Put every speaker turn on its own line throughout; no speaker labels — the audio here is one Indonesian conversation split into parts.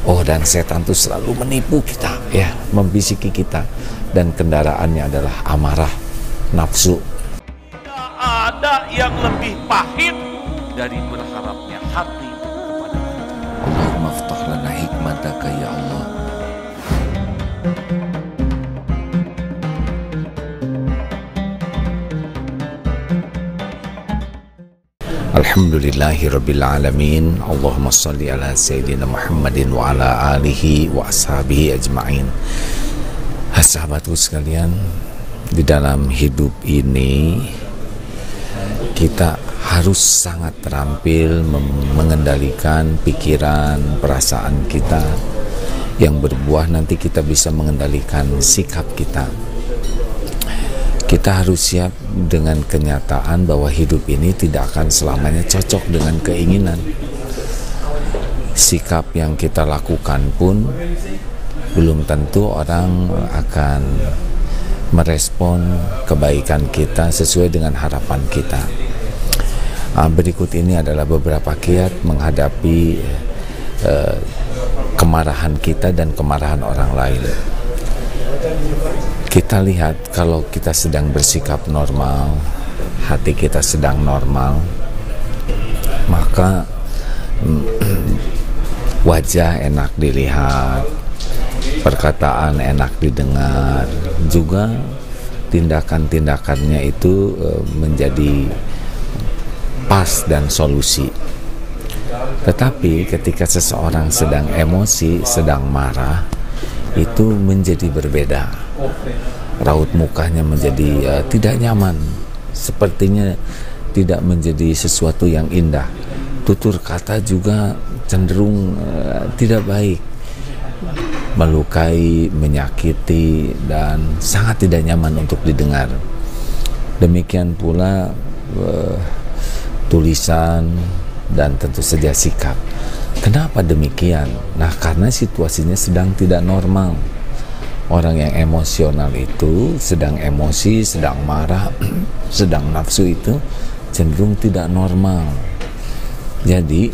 Oh, dan setan itu selalu menipu kita, ya, membisiki kita, dan kendaraannya adalah amarah, nafsu.
Tidak ada yang lebih pahit dari berharapnya hati kepada kita.
Allahumma ftah lana hikmataka ya Allah. Alhamdulillahirabbil alamin. Allahumma shalli ala sayyidina Muhammadin wa ala alihi wa ashabihi ajma'in. Sahabatku sekalian, di dalam hidup ini kita harus sangat terampil mengendalikan pikiran, perasaan kita, yang berbuah nanti kita bisa mengendalikan sikap kita. Kita harus siap dengan kenyataan bahwa hidup ini tidak akan selamanya cocok dengan keinginan. Sikap yang kita lakukan pun belum tentu orang akan merespon kebaikan kita sesuai dengan harapan kita. Berikut ini adalah beberapa kiat menghadapi kemarahan kita dan kemarahan orang lain. Kita lihat, kalau kita sedang bersikap normal, hati kita sedang normal, maka wajah enak dilihat, perkataan enak didengar, juga tindakan-tindakannya itu menjadi pas dan solusi. Tetapi ketika seseorang sedang emosi, sedang marah, itu menjadi berbeda. Raut mukanya menjadi tidak nyaman, sepertinya tidak menjadi sesuatu yang indah. Tutur kata juga cenderung tidak baik, melukai, menyakiti, dan sangat tidak nyaman untuk didengar. Demikian pula tulisan dan tentu saja sikap. Kenapa demikian? Nah, karena situasinya sedang tidak normal. Orang yang emosional itu sedang emosi, sedang marah, sedang nafsu itu cenderung tidak normal. Jadi,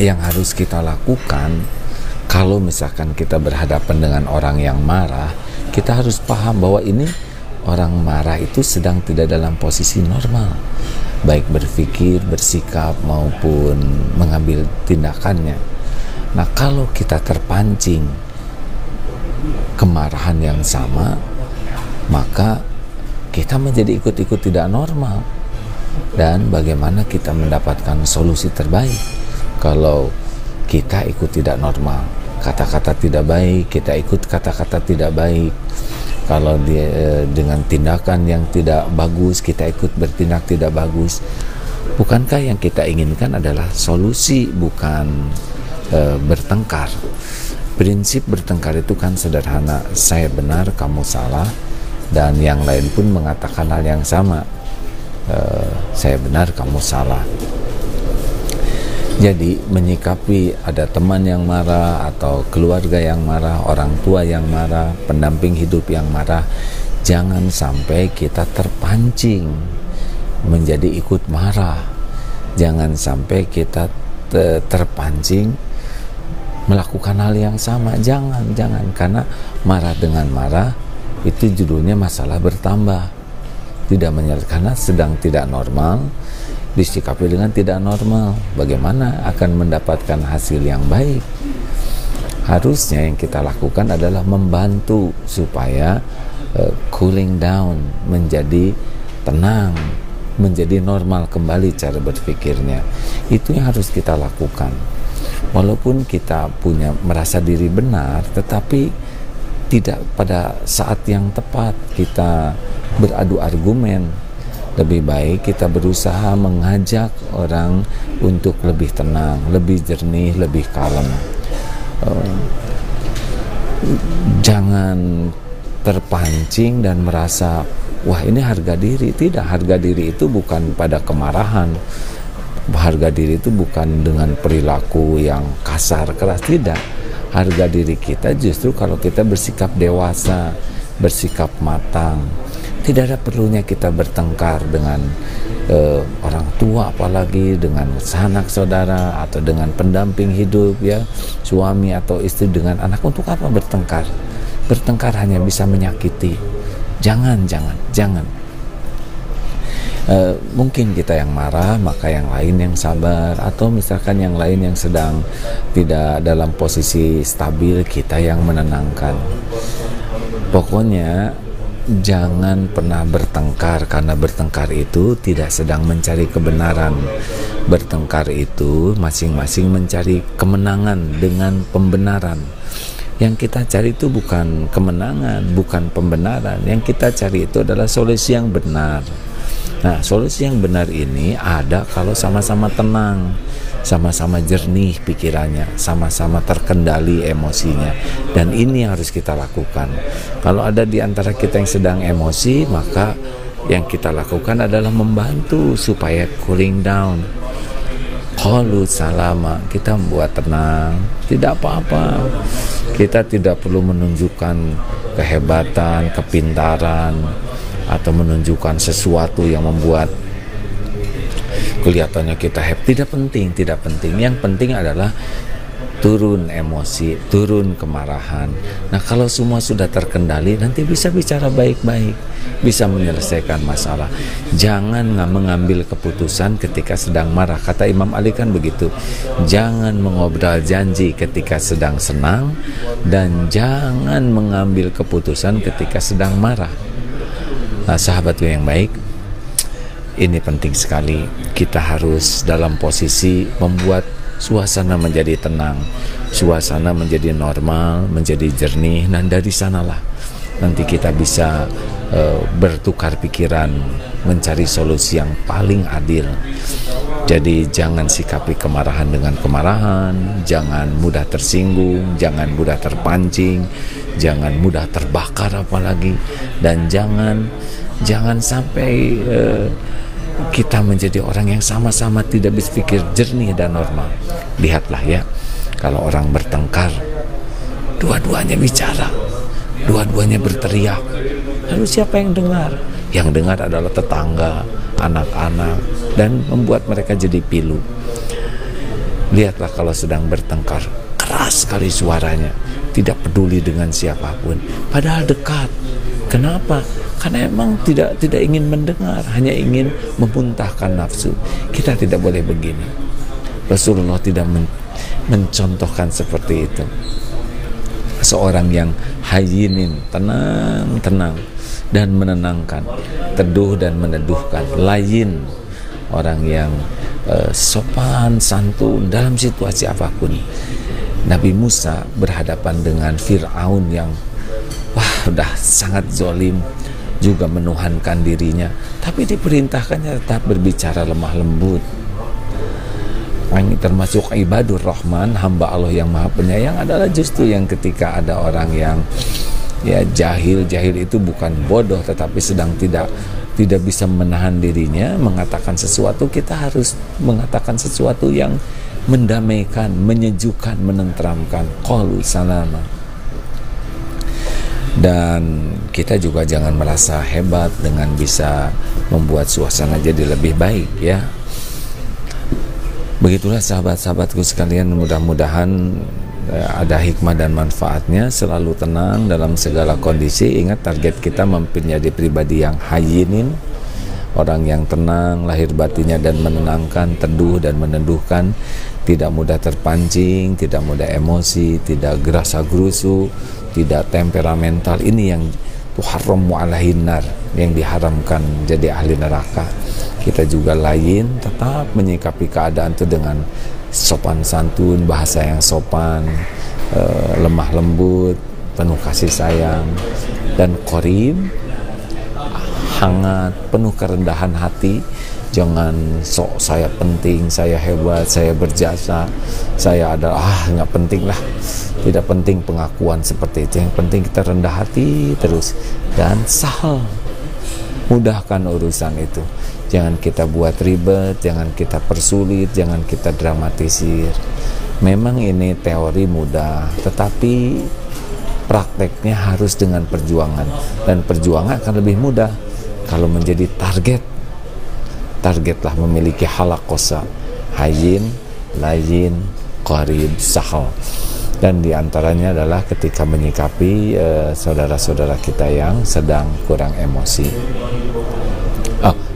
yang harus kita lakukan kalau misalkan kita berhadapan dengan orang yang marah, kita harus paham bahwa ini orang marah itu sedang tidak dalam posisi normal, baik berpikir, bersikap, maupun mengambil tindakannya. Nah, kalau kita terpancing kemarahan yang sama, maka kita menjadi ikut-ikut tidak normal. Dan bagaimana kita mendapatkan solusi terbaik kalau kita ikut tidak normal? Kata-kata tidak baik, kita ikut kata-kata tidak baik. Kalau dengan tindakan yang tidak bagus, kita ikut bertindak tidak bagus. Bukankah yang kita inginkan adalah solusi, bukan bertengkar? Prinsip bertengkar itu kan sederhana, saya benar, kamu salah, dan yang lain pun mengatakan hal yang sama, saya benar, kamu salah. Jadi menyikapi ada teman yang marah, atau keluarga yang marah, orang tua yang marah, pendamping hidup yang marah, jangan sampai kita terpancing menjadi ikut marah. Jangan sampai kita terpancing melakukan hal yang sama. Jangan, karena marah dengan marah itu judulnya masalah bertambah, tidak karena sedang tidak normal, disikapi dengan tidak normal. Bagaimana akan mendapatkan hasil yang baik? Harusnya yang kita lakukan adalah membantu supaya cooling down, menjadi tenang, menjadi normal kembali cara berpikirnya. Itu yang harus kita lakukan. Walaupun kita merasa diri benar, tetapi tidak pada saat yang tepat kita beradu argumen. Lebih baik kita berusaha mengajak orang untuk lebih tenang, lebih jernih, lebih kalem. Jangan terpancing dan merasa, wah ini harga diri. Tidak, harga diri itu bukan pada kemarahan. Harga diri itu bukan dengan perilaku yang kasar, keras, tidak. Harga diri kita justru kalau kita bersikap dewasa, bersikap matang, Tidak ada perlunya kita bertengkar dengan orang tua, apalagi dengan sanak saudara atau dengan pendamping hidup, ya, suami atau istri dengan anak. Untuk apa bertengkar? Bertengkar hanya bisa menyakiti. Jangan. Mungkin kita yang marah, maka yang lain yang sabar, atau misalkan yang lain yang sedang tidak dalam posisi stabil, kita yang menenangkan. Pokoknya jangan pernah bertengkar, karena bertengkar itu tidak sedang mencari kebenaran. Bertengkar itu masing-masing mencari kemenangan dengan pembenaran. Yang kita cari itu bukan kemenangan, bukan pembenaran. Yang kita cari itu adalah solusi yang benar. Nah, solusi yang benar ini ada kalau sama-sama tenang, sama-sama jernih pikirannya, sama-sama terkendali emosinya. Dan ini harus kita lakukan. Kalau ada di antara kita yang sedang emosi, maka yang kita lakukan adalah membantu supaya cooling down. Qalu salama, kita membuat tenang, tidak apa-apa. Kita tidak perlu menunjukkan kehebatan, kepintaran, atau menunjukkan sesuatu yang membuat kelihatannya kita happy. Tidak penting. Yang penting adalah turun emosi, turun kemarahan. Nah, kalau semua sudah terkendali, nanti bisa bicara baik-baik, bisa menyelesaikan masalah. Jangan mengambil keputusan ketika sedang marah. Kata Imam Ali kan begitu. Jangan mengobrol janji ketika sedang senang, dan jangan mengambil keputusan ketika sedang marah. Nah, sahabatku yang baik, ini penting sekali. Kita harus dalam posisi membuat suasana menjadi tenang, suasana menjadi normal, menjadi jernih, dan dari sanalah nanti kita bisa bertukar pikiran, mencari solusi yang paling adil. Jadi jangan sikapi kemarahan dengan kemarahan, jangan mudah tersinggung, jangan mudah terpancing, jangan mudah terbakar apalagi, dan jangan sampai kita menjadi orang yang sama-sama tidak bisa pikir jernih dan normal. Lihatlah ya, kalau orang bertengkar, dua-duanya bicara, dua-duanya berteriak, lalu siapa yang dengar? Yang dengar adalah tetangga, anak-anak, dan membuat mereka jadi pilu. Lihatlah kalau sedang bertengkar, keras sekali suaranya, tidak peduli dengan siapapun, padahal dekat. Kenapa? Karena emang tidak ingin mendengar, hanya ingin memuntahkan nafsu. Kita tidak boleh begini. Rasulullah tidak mencontohkan seperti itu. Seorang yang hayyinin, tenang dan menenangkan, teduh dan meneduhkan. Layin, orang yang sopan, santun dalam situasi apapun. Nabi Musa berhadapan dengan Fir'aun yang udah sangat zalim, juga menuhankan dirinya, tapi diperintahkannya tetap berbicara lemah lembut. Ini termasuk ibadur rahman, hamba Allah yang maha penyayang, adalah justru yang ketika ada orang yang jahil itu bukan bodoh, tetapi sedang tidak bisa menahan dirinya mengatakan sesuatu, kita harus mengatakan sesuatu yang mendamaikan, menyejukkan, menenteramkan. Qalu salama. Dan kita juga jangan merasa hebat dengan bisa membuat suasana jadi lebih baik, ya. Begitulah sahabat-sahabatku sekalian, mudah-mudahan ada hikmah dan manfaatnya. Selalu tenang dalam segala kondisi. Ingat, target kita menjadi pribadi yang hayyinin, orang yang tenang lahir batinnya dan menenangkan, teduh dan meneduhkan, tidak mudah terpancing, tidak mudah emosi, tidak gerasa gerusu, tidak temperamental. Ini yang tuharramu alaihin nar, yang diharamkan jadi ahli neraka. Kita juga lain, tetap menyikapi keadaan itu dengan sopan santun, bahasa yang sopan, lemah lembut, penuh kasih sayang, dan qarib, hangat, penuh kerendahan hati. Jangan sok saya penting, saya hebat, saya berjasa, saya adalah nggak penting lah. Tidak penting pengakuan seperti itu. Yang penting kita rendah hati terus dan sahal, mudahkan urusan itu. Jangan kita buat ribet, jangan kita persulit, jangan kita dramatisir. Memang ini teori mudah, tetapi prakteknya harus dengan perjuangan, dan perjuangan akan lebih mudah kalau menjadi targetlah memiliki halakosa, hayyin, layyin, qarib, sahal. Dan diantaranya adalah ketika menyikapi saudara-saudara kita yang sedang kurang emosi,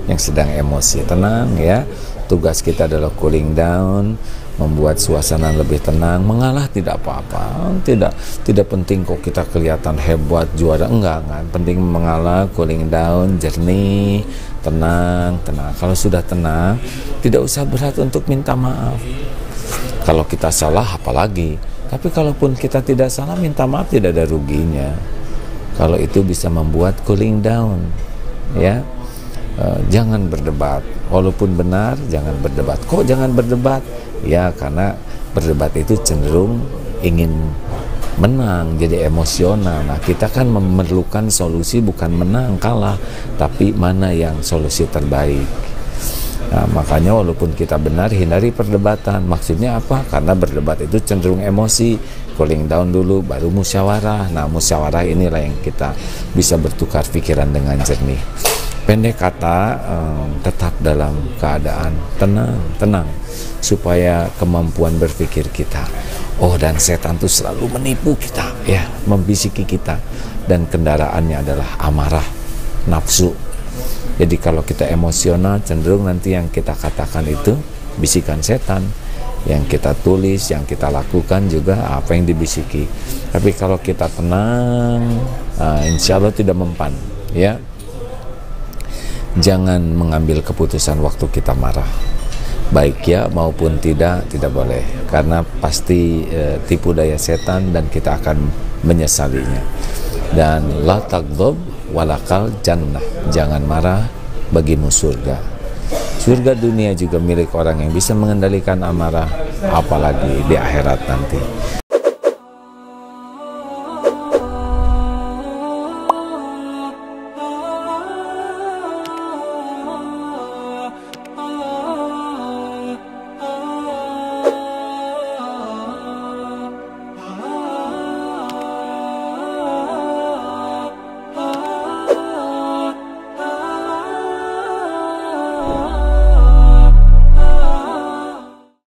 yang sedang emosi, tenang ya. Tugas kita adalah cooling down, membuat suasana lebih tenang. Mengalah tidak apa-apa, tidak penting kok kita kelihatan hebat, juara, enggak. Penting mengalah, cooling down, jernih, tenang. Kalau sudah tenang, tidak usah berat untuk minta maaf. Kalau kita salah apalagi, tapi kalaupun kita tidak salah, minta maaf tidak ada ruginya. Kalau itu bisa membuat cooling down, ya. Jangan berdebat, walaupun benar jangan berdebat. Kok jangan berdebat? Ya karena berdebat itu cenderung ingin menang, jadi emosional. Nah kita kan memerlukan solusi, bukan menang kalah, tapi mana yang solusi terbaik. Nah makanya walaupun kita benar, hindari perdebatan. Maksudnya apa? Karena berdebat itu cenderung emosi. Cooling down dulu baru musyawarah. Nah musyawarah inilah yang kita bisa bertukar pikiran dengan jernih. Pendek kata, tetap dalam keadaan tenang, supaya kemampuan berpikir kita, dan setan itu selalu menipu kita, ya, membisiki kita, dan kendaraannya adalah amarah, nafsu. Jadi kalau kita emosional, cenderung nanti yang kita katakan itu bisikan setan, yang kita tulis, yang kita lakukan juga apa yang dibisiki. Tapi kalau kita tenang, insya Allah tidak mempan, ya. Jangan mengambil keputusan waktu kita marah, baik ya maupun tidak boleh, karena pasti tipu daya setan dan kita akan menyesalinya. Dan la taghdab walakal jannah, jangan marah, bagimu surga. Surga dunia juga milik orang yang bisa mengendalikan amarah, apalagi di akhirat nanti.